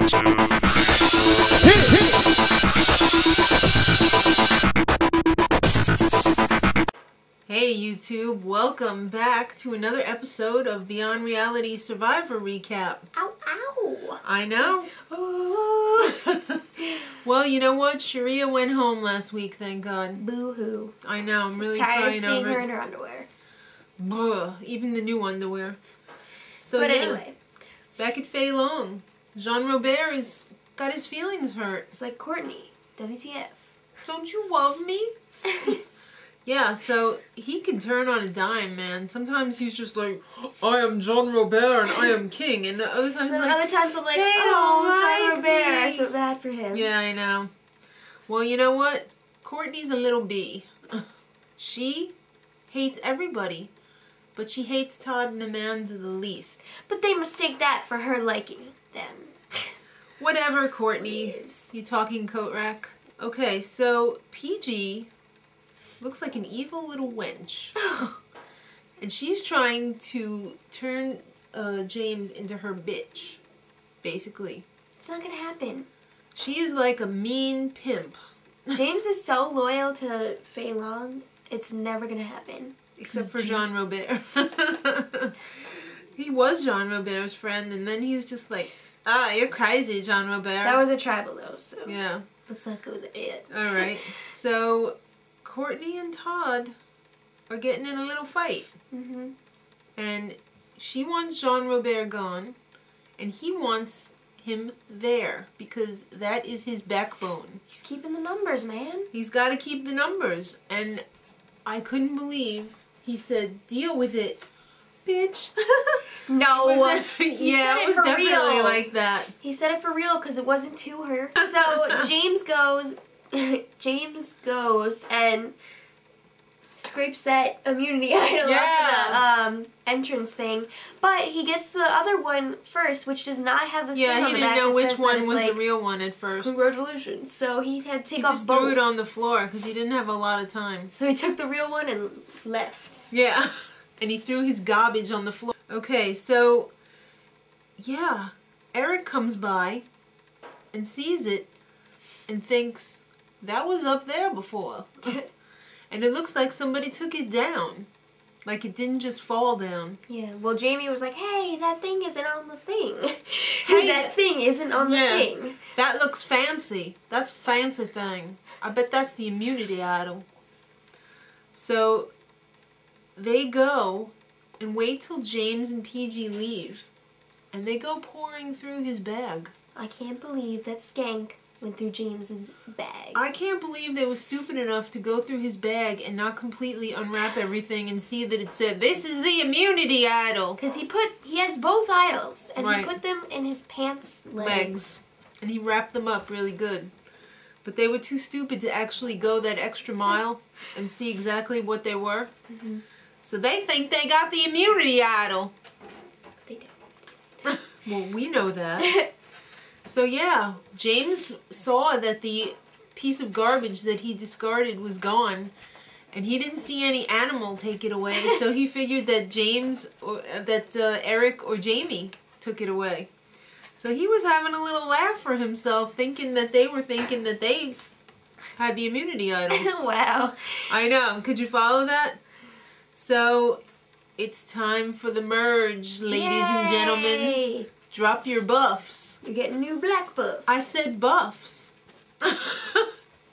Hey YouTube, welcome back to another episode of Beyond Reality Survivor Recap. Ow, ow! I know. Oh. Well, you know what? Sherea went home last week, thank God. Boo-hoo. I know, I'm really tired crying of seeing over her in her underwear. Ugh, even the new underwear. So But yeah, anyway. back at Fei Long, Jean-Robert has got his feelings hurt. It's like Courtney. WTF. Don't you love me? Yeah, so he can turn on a dime, man. Sometimes he's just like, I am Jean-Robert and I am king. And other times Then like, other times I'm like, they oh, don't like Jean-Robert. me. I feel bad for him. Yeah, I know. Well, you know what? Courtney's a little bee. She hates everybody, but she hates Todd and Amanda the least. But they mistake that for her liking them. Whatever, Courtney. Weirds. You talking coat rack? Okay, so PG looks like an evil little wench. And she's trying to turn James into her bitch, basically. It's not gonna happen. She is like a mean pimp. James is so loyal to Fei Long, it's never gonna happen. Except for Jean-Robert. He was Jean-Robert's friend, and then he was just like, ah, you're crazy, Jean-Robert. That was a tribal though, so yeah. let's not go there. Alright, so Courtney and Todd are getting in a little fight. Mm-hmm. And she wants Jean-Robert gone, and he wants him there, because that is his backbone. He's keeping the numbers, man. He's got to keep the numbers, and I couldn't believe he said, deal with it, bitch. No. Yeah, it was definitely real. like that. He said it for real because it wasn't to her. So James goes and scrapes that immunity idol off of the entrance thing. But he gets the other one first, which does not have the thing on the back. Yeah, he didn't know which one was the real one at first. Congratulations. So he had to take off both. He just threw it on the floor because he didn't have a lot of time. So he took the real one and left. Yeah. And he threw his garbage on the floor. Okay, so, yeah, Eric comes by and sees it and thinks, that was up there before. And it looks like somebody took it down. Like it didn't just fall down. Yeah, well, Jaime was like, hey, that thing isn't on the thing. Hey, that thing isn't on the thing. That looks fancy. That's a fancy thing. I bet that's the immunity idol. So they go and wait till James and PG leave. And they go pouring through his bag. I can't believe that skank went through James's bag. I can't believe they were stupid enough to go through his bag and not completely unwrap everything and see that it said, this is the immunity idol. Because he has both idols, and Right. he put them in his pants legs. And he wrapped them up really good. But they were too stupid to actually go that extra mile and see exactly what they were. Mm-hmm. So they think they got the immunity idol. They don't. Well, we know that. So yeah, James saw that the piece of garbage that he discarded was gone, and he didn't see any animal take it away, so he figured that Eric or Jaime took it away. So he was having a little laugh for himself, thinking that they were thinking that they had the immunity idol. Wow. I know. Could you follow that? So it's time for the merge, ladies and gentlemen. Yay. Drop your buffs. You're getting new black buffs. I said buffs.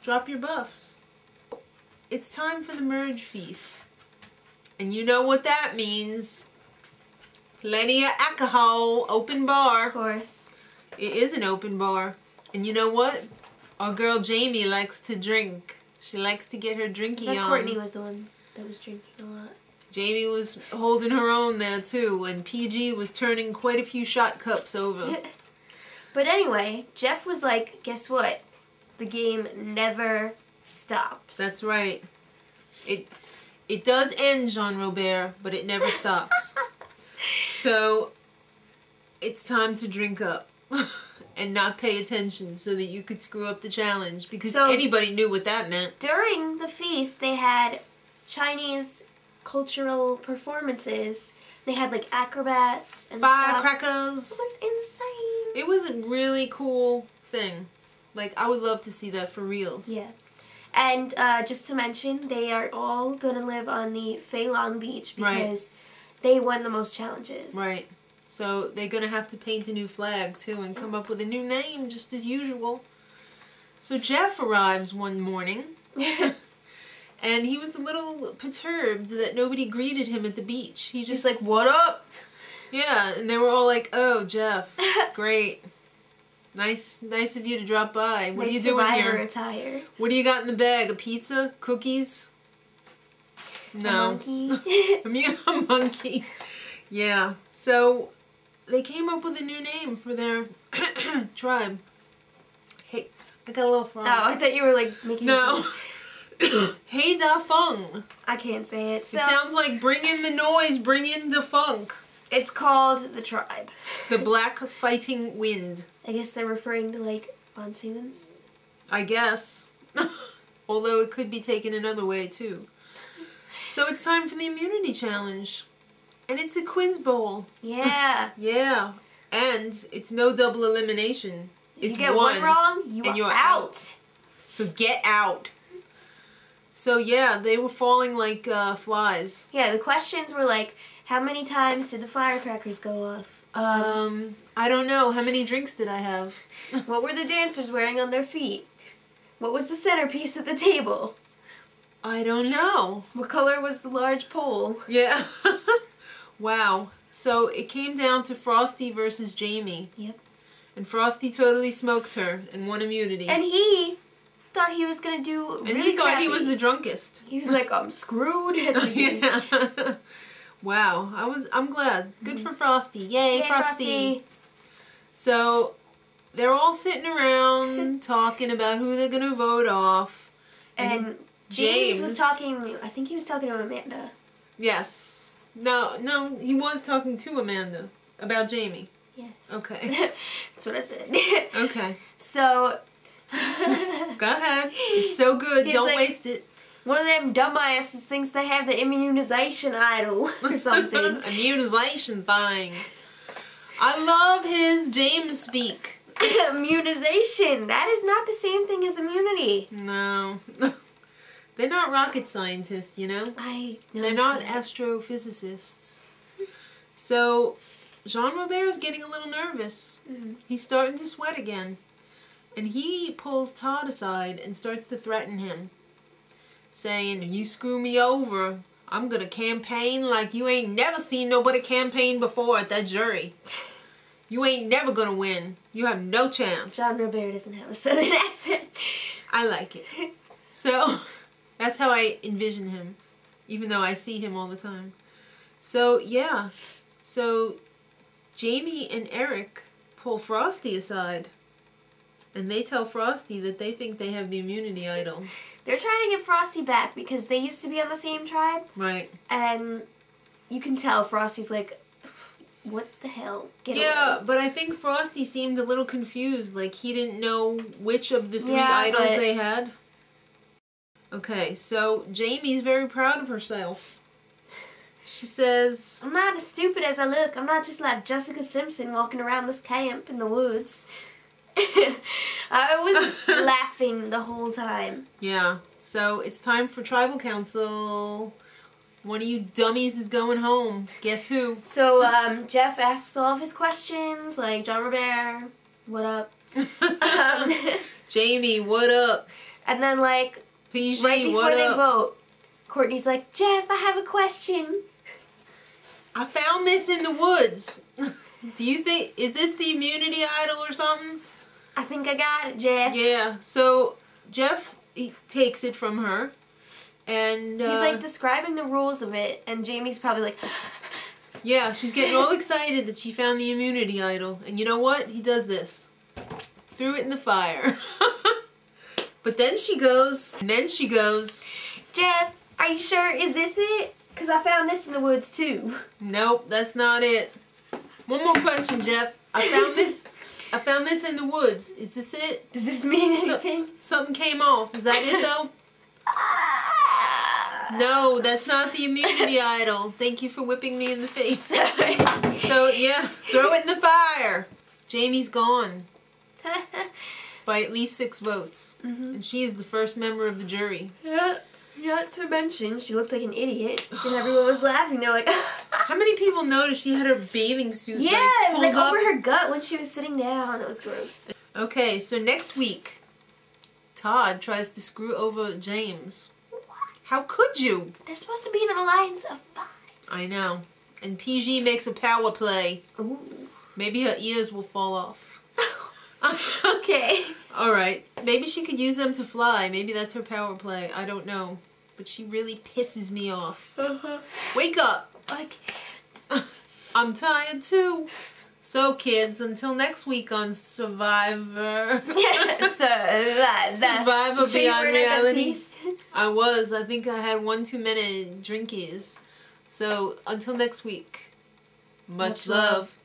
Drop your buffs. It's time for the merge feast. And you know what that means. Plenty of alcohol. Open bar. Of course. It is an open bar. And you know what? Our girl Jaime likes to drink. She likes to get her drinky on. Courtney was the one that was drinking a lot. Jaime was holding her own there too, and PG was turning quite a few shot cups over. But anyway, Jeff was like, guess what? The game never stops. That's right. It does end, Jean-Robert, but it never stops. So, it's time to drink up. And not pay attention so that you could screw up the challenge, because anybody knew what that meant. During the feast, they had Chinese cultural performances. They had like acrobats and firecrackers. It was insane. It was a really cool thing. Like, I would love to see that for reals. Yeah. And just to mention, they are all going to live on the Fei Long Beach because they won the most challenges. Right. So they're going to have to paint a new flag, too, and come up with a new name, just as usual. So Jeff arrives one morning, and he was a little perturbed that nobody greeted him at the beach. He's like, what up? Yeah, and they were all like, oh, Jeff, great. Nice of you to drop by. What are you doing here? Attire. What do you got in the bag? A pizza? Cookies? No. A monkey. A monkey. Yeah. So they came up with a new name for their tribe. Hey, I got a little frog. Oh, I thought you were like making. No. Hae Da Fung. I can't say it. So it sounds like bring in the noise, bring in the funk. It's called the tribe. The Black Fighting Wind. I guess they're referring to like monsoons. I guess. Although it could be taken another way too. So it's time for the immunity challenge. And it's a quiz bowl. Yeah. Yeah. And it's no double elimination. It's you get one wrong, you're out. So get out. So yeah, they were falling like flies. Yeah, the questions were like, how many times did the firecrackers go off? I don't know. How many drinks did I have? What were the dancers wearing on their feet? What was the centerpiece of the table? I don't know. What color was the large pole? Yeah. Wow. So it came down to Frosty versus Jaime. Yep. And Frosty totally smoked her and won immunity. And he thought he was going to do really And he thought crappy. he was the drunkest. He was like, I'm screwed. Yeah. Wow. I'm glad. Good for Frosty. Yay, Frosty. So they're all sitting around talking about who they're going to vote off. And James was talking, I think he was talking to Amanda. Yes. No, he was talking to Amanda about Jaime. Yes. Okay. That's what I said. Okay. So. Go ahead. It's so good. Don't like, waste it. One of them dumbasses thinks they have the immunization idol or something. Immunization thing. I love his James speak. Immunization. That is not the same thing as immunity. No. They're not rocket scientists, you know? They're not astrophysicists. So, Jean-Robert is getting a little nervous. Mm-hmm. He's starting to sweat again. And he pulls Todd aside and starts to threaten him. Saying, if you screw me over, I'm going to campaign like you ain't never seen nobody campaign before at that jury. You ain't never going to win. You have no chance. Jean-Robert doesn't have a southern accent. I like it. So, that's how I envision him. Even though I see him all the time. So, yeah. So, Jaime and Eric pull Frosty aside. And they tell Frosty that they think they have the immunity idol. They're trying to get Frosty back because they used to be on the same tribe. Right. And you can tell Frosty's like, what the hell? Get away. But I think Frosty seemed a little confused. Like he didn't know which of the three idols they had. Okay, so Jamie's very proud of herself. She says, I'm not as stupid as I look. I'm not just like Jessica Simpson walking around this camp in the woods. I was laughing the whole time. Yeah, so it's time for tribal council. One of you dummies is going home. Guess who? So Jeff asks all of his questions, like, Jean-Robert, what up? Jaime, what up? And then, like, PG, right before what they up? vote, Courtney's like, Jeff, I have a question. I found this in the woods. Do you think, is this the immunity idol or something? I think I got it, Jeff. Yeah, so Jeff he takes it from her. And he's like describing the rules of it, and Jamie's probably like, yeah, she's getting all excited that she found the immunity idol. And you know what? He does this. Threw it in the fire. But then she goes, Jeff, are you sure? Is this it? Because I found this in the woods too. Nope, that's not it. One more question, Jeff. I found this in the woods. Is this it? Does this mean anything? Something came off. Is that it though? No, that's not the immunity idol. Thank you for whipping me in the face. Sorry. So, yeah, throw it in the fire. Jaime's gone. By at least 6 votes. Mm-hmm. And she is the first member of the jury. Yeah. Not to mention, she looked like an idiot. And everyone was laughing. They're like... How many people noticed she had her bathing suit it was like up over her gut when she was sitting down. It was gross. Okay, so next week, Todd tries to screw over James. What? How could you? They're supposed to be in an alliance of 5. I know. And PG makes a power play. Ooh. Maybe her ears will fall off. Okay. Alright. Maybe she could use them to fly. Maybe that's her power play. I don't know. But she really pisses me off. Wake up! I can't. I'm tired too. So kids, until next week on Survivor. Survivor Beyond Reality. I was. I think I had 1 too many drinkies. So until next week. Much love.